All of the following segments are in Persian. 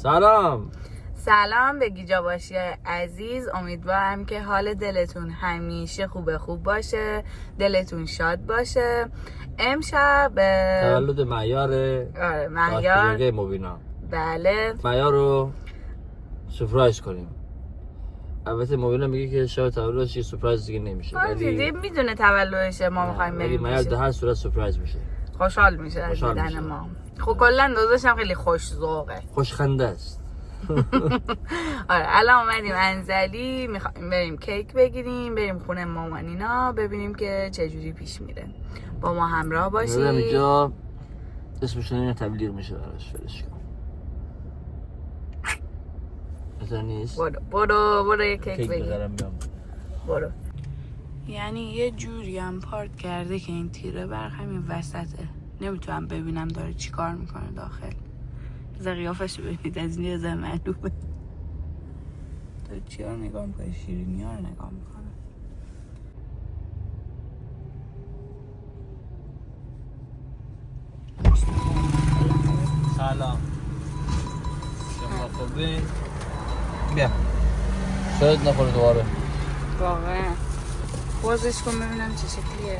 سلام به گیجا باشی عزیز. امیدوارم که حال دلتون همیشه خوب باشه، دلتون شاد باشه. امشب تولد معیار. آره معیار مبینا. بله، معیار رو سورپرایز کنیم. البته مبینا میگه که شب تولدش سورپرایز دیگه نمیشه، ولی میدونه تولدشه، ما میخوایم بریم. معیار در هر صورت سورپرایز میشه، خوشحال میشه از دیدن ما. خب کلا داداشم خیلی خوش ذوقه، خوشخنده است. آره الان اومدیم انزلی، میخوایم بریم کیک بگیریم، بریم خونه مامانینا ببینیم که چه جوری پیش میره. با ما همراه باشید. اینجا اسمشون اینو تبلیغ میشه براش، فرش کن. مثلا نیست. برو یه کیک بگیر. بذارم بیام. برو. یعنی یه جوری هم پارک کرده که این تیره برق همین وسطه، نمیتونم ببینم داره چی کار میکنه داخل. بذار قیافش ببینید، از این یه معلومه داره چی ها نگاه میکنه، شیرینی ها رو نگاه میکنه. سلام، شما خوبین؟ بیا شاید نخوره دوباره. واقعا بازش کن ببینم چه شکلیه.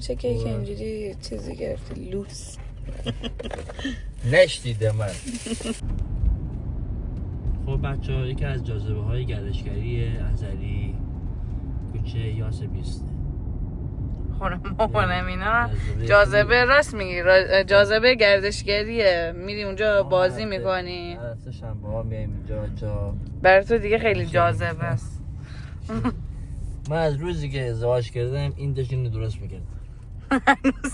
چه کیک اینجوری چیزی گرفتی لوس. نشدیده من. خب بچه ها، یکی از جاذبه های گردشگری انزلی کوچه یاس 20. خونه مامانم اینا جاذبه، راست میگی، جاذبه گردشگریه. میری اونجا بازی میکنی. هر شنبه ها میایم اینجا. برای تو دیگه خیلی جاذبه است. من از روزی که ازدواج کردم این داشت اینو درست میکرد. هنوز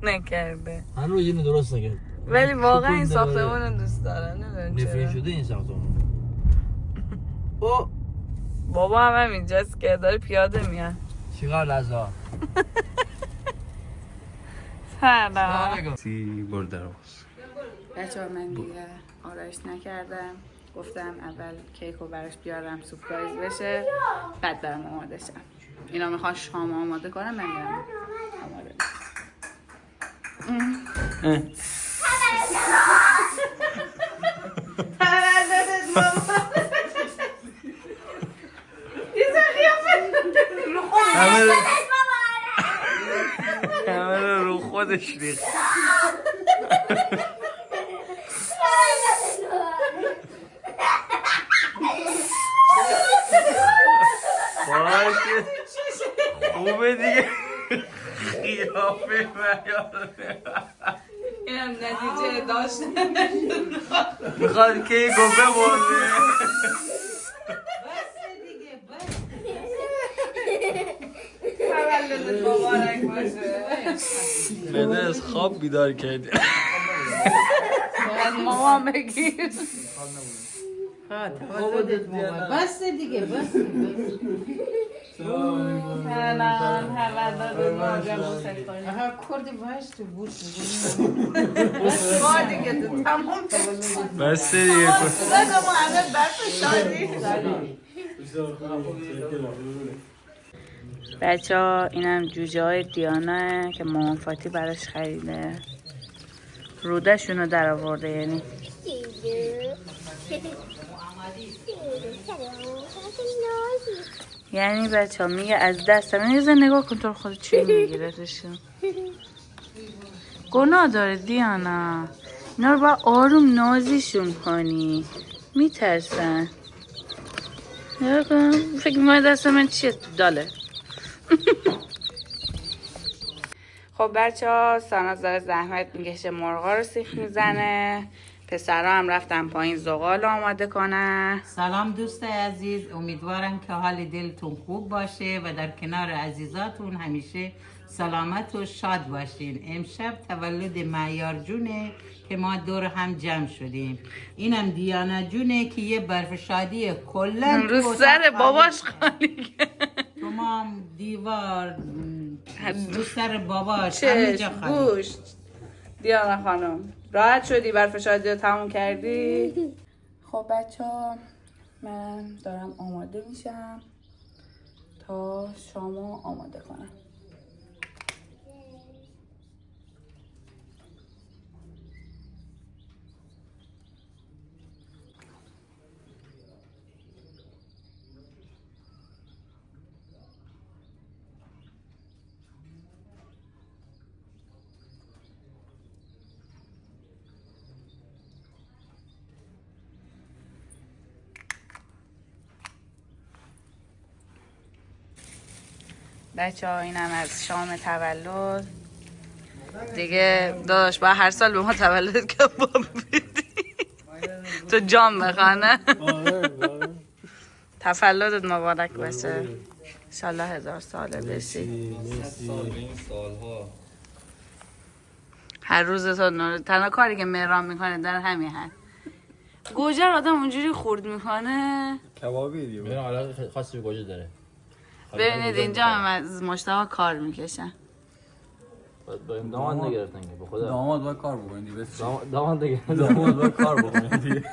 نکرده. هنوز اینو درست نکرد. ولی واقعا این ساختمون رو دوست داره. نمیدونم چرا. نفرین شده این ساختمون. او بابا هم اینجاست که داره پیاده میاد. چیکار لحظه. سلام. سی برده رو بچه ها، من دیگه آرایش نکردم. گفتم اول کیک رو براش بیارم سورپرایز بشه، بعد برم آماده شم. اینا میخوان شام آماده کنم، من میرم آماده. تولدت ماما. دیزا همه رو خودش ریخت. خوبه دیگه. قیافه معیار اینم نتیجه داشتن. میخواد کیکو ببره. تولدت مبارک باشه. بده از خواب بیدار کردی. از مامان بگیر. تولدت مبارک. بس دیگه بس. سلام، تولدت مبارک باشه. آها کردی باش تو بود. بار دیگه تو تمام بس دیگه. خدا ما همه بس شادی. بچه ها، اینم جوجه های دیانا که مامان فاتی براش خریده. روده شونو در آورده. یعنی بچه ها میگه از دستم. یه زن نگاه کن تو خود چی میگیره تشون. گناه داره دیانا، اینا رو باید آروم نازیشون کنی، میترسن. فکر میکنه دست من چیه داله. خب بچه ها، ساناز داره زحمت میکشه، مرغا رو سیخ میزنه. پسرها هم رفتن پایین زغال آماده کنن. سلام دوست عزیز، امیدوارم که حال دلتون خوب باشه و در کنار عزیزاتون همیشه سلامت و شاد باشین. امشب تولد معیار جونه که ما دور هم جمع شدیم. اینم دیانا جونه که یه برف شادی کلن رو سر باباش خالی. تمام دیوار رو سر باباش همه جا خالی. گوشت. دیانا خانم راحت شدی؟ برف شادی رو تموم کردی؟ خب بچه ها، من دارم آماده میشم تا شامو آماده کنم. بچه ها اینم از شام تولد دیگه. داداش با هر سال به ما تولد کباب بدی تو جام بخانه. تولدت مبارک باشه، انشالله 1000 ساله بشی. هر روز تو نور. تنها کاری که مهران میکنه در همین حد. گوجه آدم اونجوری خورد میکنه. کبابی دیگه. من علاقه خاصی به گوجه داره. ببینید اینجا هم از مشتاق کار میکشن. داماد نگرفتن که به خدا. داماد باید کار بکنی دیگه. داماد نگرفتن. داماد باید کار بکنی دیگه.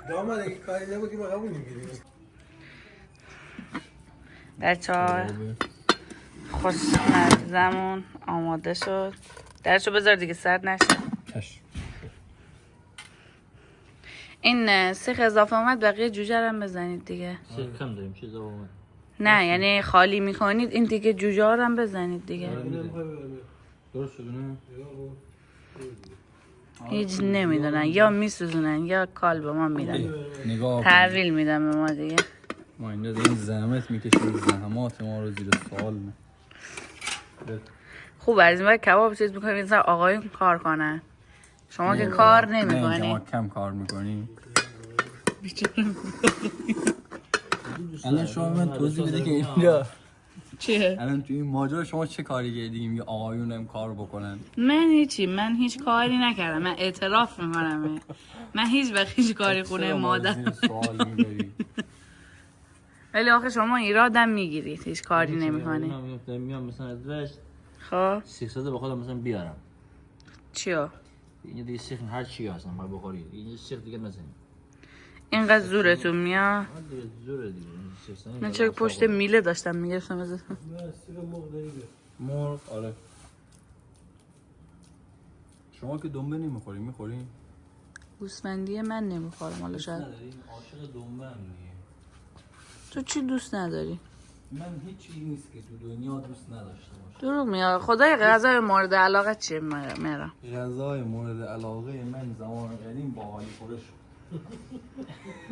داماد اگه کاری نبودی ما قبول می‌کردیم. بچه ها خوشمزمون آماده شد. درشو بذار دیگه سرد نشه. چشم. این سیخ اضافه اومد، بقیه جوجه رو هم بزنید دیگه. سیخ کم داریم چیز اومد. نه یعنی خالی میکنید این دیگه جوجه ها رو هم بزنید دیگه. درست شده نه؟ هیچ نمیدونن، یا میسوزونن یا کال به ما میدن، نگاه تحویل میدن به ما دیگه. ما اینجا داریم زحمت میکشیم، زحمات ما رو زیر سوال نه. خوب از این باید کباب چیز میکنیم این سر آقایون کار کنن. شما که کار نه نمیکنی. ما کم کار میکنیم. الان شما من توضیح بده که اینجا چیه؟ الان توی این ماجرا شما چه کاری کردیم که آقایون هم کار بکنن؟ من هیچ کاری نکردم. من اعتراف میکنم من هیچ وقت هیچ کاری خونه مادر. سوال میبری. ولی آخه شما ایرادم میگیرید هیچ کاری نمیکنی. میام مثلا از وشت خب سیخ زده به خودم مثلا بیارم. چیو؟ اینجا دیگه سیخ هر چی هستن باید بخوری. اینجا سیخ دیگه نزنیم. اینقدر زورتون میاد. دیگه زوره دیگه. من چرا پشت میله داشتم میگرفتم ازتون. مرغ آره. شما که دنبه نمیخوری میخوری؟ گوسفندی من نمیخورم حالا شاید. نداری؟ عاشق دنبه هم دیگه. تو چی دوست نداری؟ من هیچ چیزی نیست که تو دنیا دوست نداشته باشم. دروغ میاد. خدای غذای مورد علاقه چیه میرم؟ غذای مورد علاقه من زمان قدیم باحالی خورش.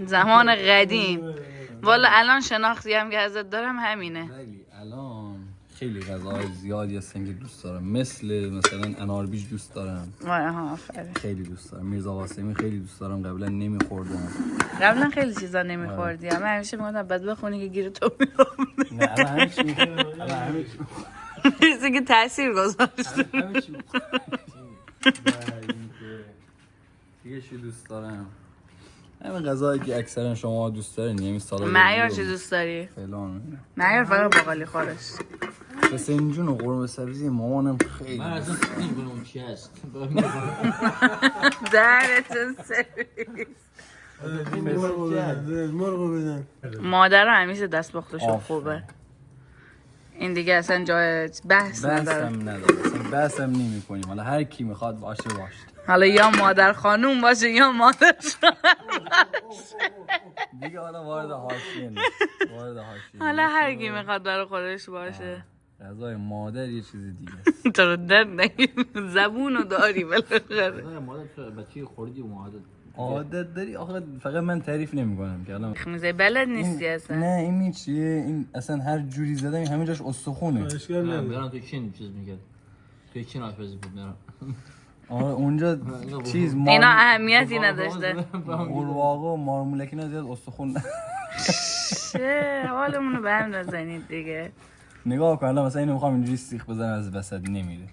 زمان قدیم. والا الان شناختی هم که ازت دارم همینه. ولی الان خیلی غذاهای زیادی هستن که دوست دارم، مثلا اناربیج دوست دارم. وای ها آفرین. خیلی دوست دارم. میرزا قاسمی خیلی دوست دارم. قبلا نمیخوردم. قبلا خیلی چیزا نمیخوردی. من همیشه میگفتم بعد بخونی که گیر تو میام. نه الان همه چی میخورم. الان همه چی چیزی که تاثیر گذاشت. همه چی دیگه چی دوست دارم؟ همین غذایی که اکثرا شما دوست دارین، یعنی سالاد. معیار چی دوست داری؟ فلان. معیار فقط باقالی خورش. فسنجون و قرمه سبزی مامانم خیلی. من اصلا نمی‌دونم اون چی هست. درتون سرویس. مرغ بزن. مادر همیشه دست پختشون خوبه. این دیگه اصلا جای بحث نداره. بحثم نداره. اصلا بحثم نمی کنیم. حالا هر کی میخواد باشه. حالا یا مادر خانوم باشه یا مادر دیگه حالا وارد حاشیه نیست. حالا هر کی میخواد برای خودش باشه. غذای مادر یه چیز دیگه. تو رو درد نگیر. زبونو داری بالاخره. مادر تو بچه خوردی و عادت داری. آخه فقط من تعریف نمیکنم که الان خمیزه بلد نیستی اصلا. نه این چیه؟ این اصلا هر جوری زدم همه جاش استخونه. اشکال نداره. میرم تو چین چیز میگه. تو چین آشپزی بود میرم. آره اونجا چیز اینا اهمیتی نداشته. قورباغه و مارمولک اینا زیاد استخون. چه حالمونو به هم نزنید دیگه. نگاه کن الان مثلا اینو میخوام اینجوری سیخ بزنم از وسط نمیره.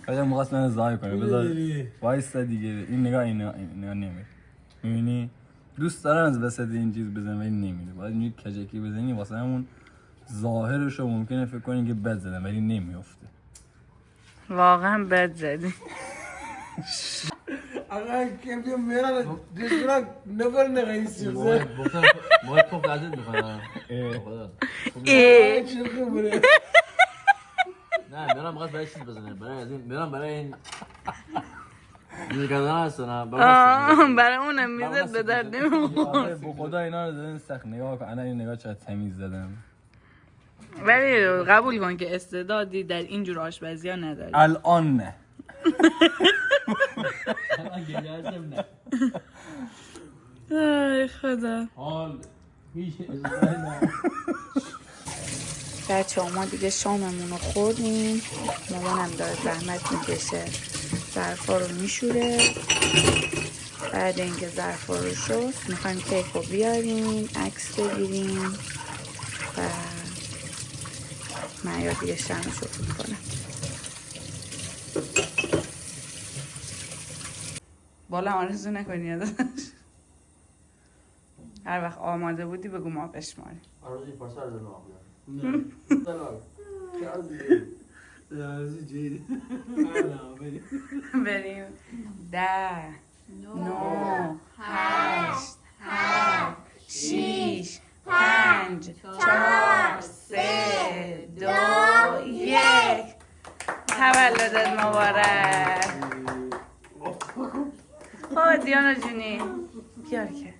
فقط می‌خواست من ضایع کنه. بذار وایسا دیگه. این نگاه اینا نمیره. می‌بینی دوست دارم از وسط این چیز بزنم ولی نمیره. باید اینجوری کجکی بزنی واسه همون ظاهرشو ممکنه فکر کنی که بد زدم ولی نمیافته. واقعا بد زدی. آقا کم کم میرن دیگه نفر نگیسی. باید تو قضیه میکنم. چه خبره؟ نه میرم میخواد برای چیز بزنه. برای این دیگه هستن. برای اونم میزد به درد نمیخوره. به خدا اینا رو زدن سخت. نگاه کن الان این نگاه چقدر تمیز زدم. ولی قبول کن که استعدادی در اینجور آشپزی ها نداری. الان نه. ای خدا. بچه ها ما دیگه شاممون رو خوردیم. مامانم داره زحمت میکشه ظرفا رو میشوره. بعد اینکه ظرفا رو شست میخوایم کیک رو بیاریم عکس بگیریم و معیار دیگه شمش رو فوت کنه. بالا آرزو نکنی ازش. هر وقت آماده بودی بگو ما بشماریم. آرزوی پرسر دارم آقا. عرضی جیده بریم 10 9 8 7 6 5 4 3 2 1 تولدت مبارک. خب دیانا جونی بیار که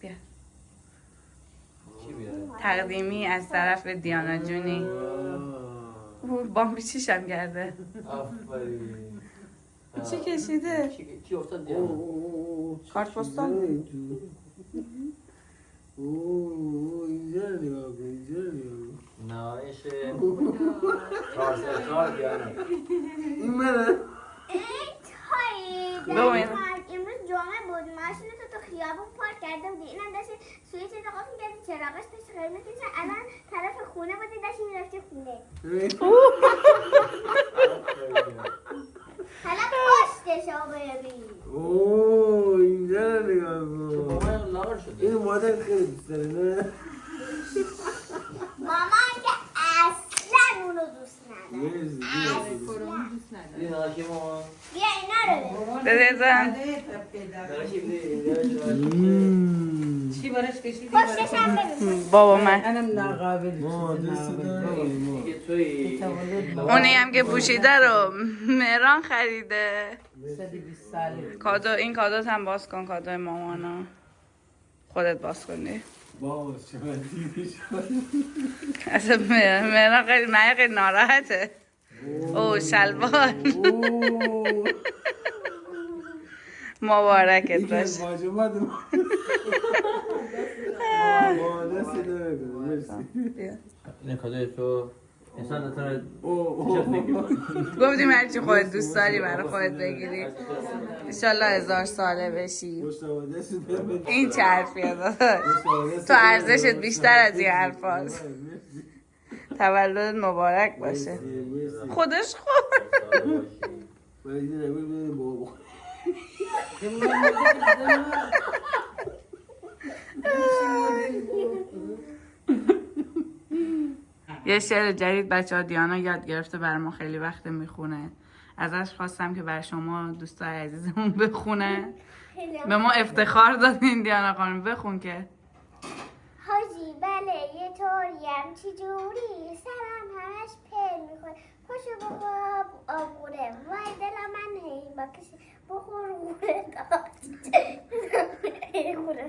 بیار چی بیاره؟ تقدیمی از طرف دیانا جونی. بامبی چیشم کرده. آفرین. چی کشیده؟ کی افتاد دیانا؟ کارت پستال. اینجا نگاه کن اینجا نگاه کن نایشه 4 دیانا. این منه ببین. امروز جمعه بود ماشین تو خیابون پارک کرده بودی اینم داشتی سویچ دقاق میگردی چراغش داشت قرمز کشید الان طرف خونه بودی داشتی میرفتی خونه حالا پشتشو ببین اوه اینجا نگاه کن مامان لاغر شده. این مادر خیلی دوست داره نه مامان که اصلا اونو دوست نداره این ناکی مامان. بیا اینا رو ببین بده زن. ناکی بده. چی براش کشیدی؟ پشتش هم ببین بابا من منم ناقابل ما دوست داریم دیگه توی اونی هم که پوشیده رو مهران خریده. 120 ساله کادو این کادوت هم باز کن. کادوی مامانا خودت باز کنی. باز چقدر دیدی شد اصلا مهران خیلی من خیلی ناراحته. او شلوار مبارکت یکی از باشه. واجبات ما دست نگاه مرسی این کادوی تو انسان داره اوه گفتیم هرچی خودت دوست داری برای خودت بگیری. انشالله 1000 ساله بشی. مشتبه دست نگاه این چه حرفیه داداش؟ تو ارزشت بیشتر از این حرفاست. تولدت مبارک باشه. خودش خود یه شعر جدید بچه ها دیانا یاد گرفته برای ما خیلی وقت میخونه. ازش خواستم که برای شما دوستای عزیزمون بخونه. به ما افتخار دادین دیانا خانم بخون که. حاجی بله یه طوریم چی جوری سرم همش پل میخوره پاشو بخور آبوره وای دلم من هی بکشی بخور غوره داد غوره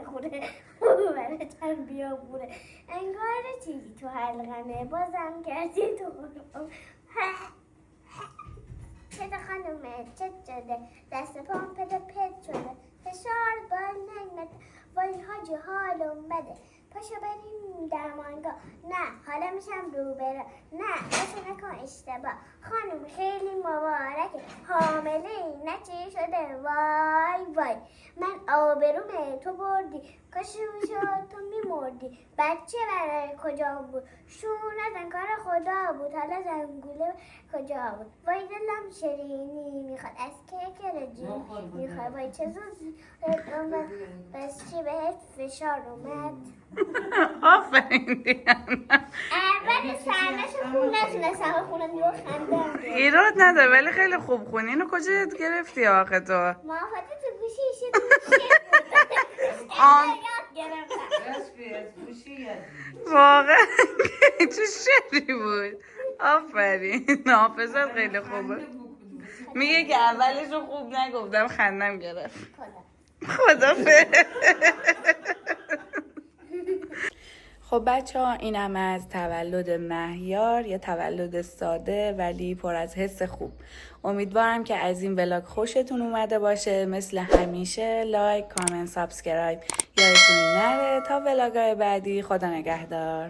برتن بیا غوره انگار چیزی تو حلقمه بازم کردی تو غروب چه خانومه چه شده دست پام پده پد شده فشار بال نگمت وای حاجی حالم بده پاشو بریم درمانگاه نه حالا میشم روبرا نه پاشو نکن اشتباه خانم خیلی مبارکه حامله ای نه چی شده وای وای من آبرومه تو بردی کاش میشد تو میمردی بچه برای کجا بود شون نزن کار خدا بود حالا زنگوله کجا بود وای دلم شیرینی میخواد از کیک رجیم میخواد وای چه زود اومد بس چی بهت فشار اومد آفرین دیانا. اول سرنش خون نتونستم خونم یه خندم ایراد نداره ولی خیلی خوب خونی. اینو کجا یاد گرفتی آخه تو؟ محافظت تو گوشی شد آم یاد گرفتم واقعا چه شعری بود. آفرین حافظت خیلی خوبه. میگه که اولش رو خوب نگفتم خندم گرفت. خدا خب بچه ها، اینم از تولد مهیار، یه تولد ساده ولی پر از حس خوب. امیدوارم که از این ولاگ خوشتون اومده باشه. مثل همیشه لایک، کامنت، سابسکرایب یادتون نره. تا ولاگای بعدی، خدا نگهدار.